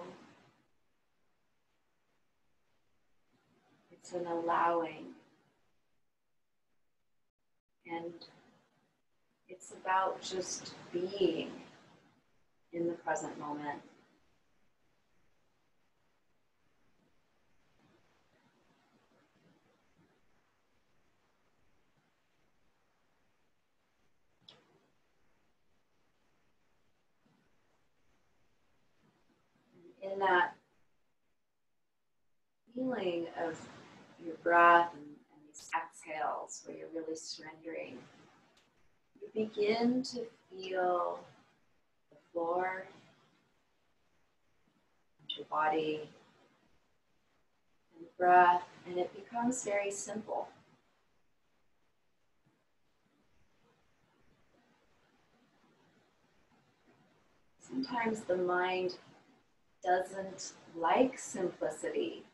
It's an allowing. And it's about just being in the present moment. In that feeling of your breath and these exhales where you're really surrendering, you begin to feel the floor, your body, and the breath, and it becomes very simple. Sometimes the mind doesn't like simplicity,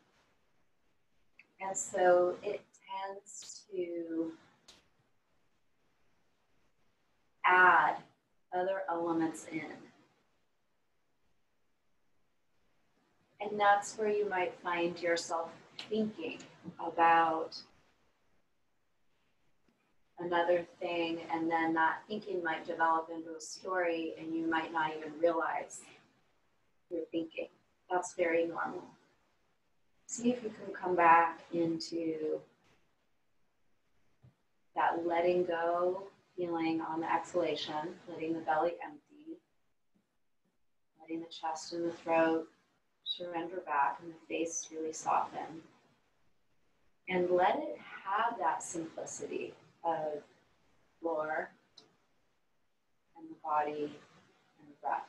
and so it tends to add other elements in. And that's where you might find yourself thinking about another thing, and then that thinking might develop into a story, and you might not even realize you're thinking. That's very normal. See if you can come back into that letting go feeling on the exhalation, letting the belly empty, letting the chest and the throat surrender back and the face really soften. And let it have that simplicity of floor and the body and the breath.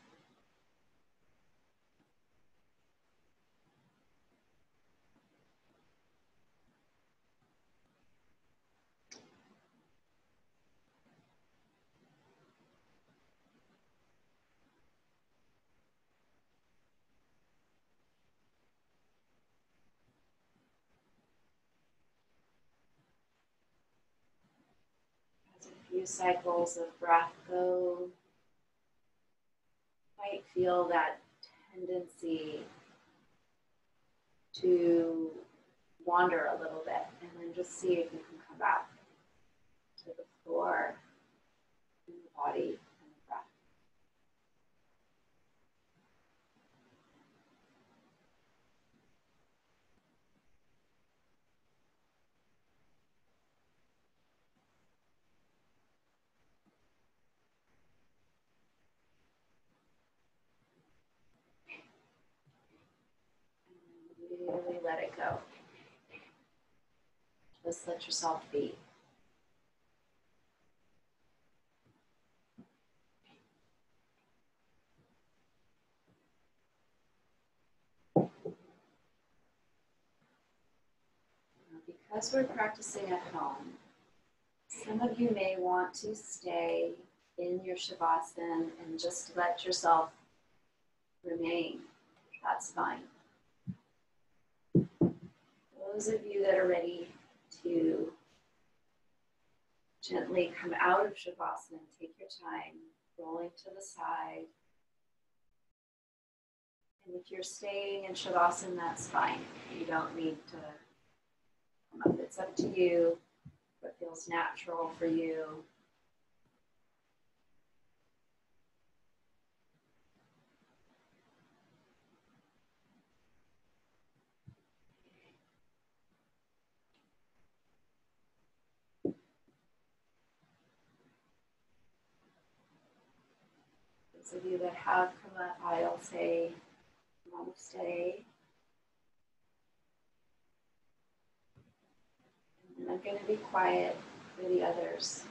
As a few cycles of breath go, you might feel that tendency to wander a little bit, and then just see if you can come back to the floor and the body and the breath. And really let it go. Just let yourself be. Because we're practicing at home, some of you may want to stay in your Shavasana and just let yourself remain. That's fine. Those of you that are ready to gently come out of Shavasana, take your time, rolling to the side. And if you're staying in Shavasana, that's fine. You don't need to come up. It's up to you, what feels natural for you. Those of you that have come up, I'll say namaste. And I'm going to be quiet for the others.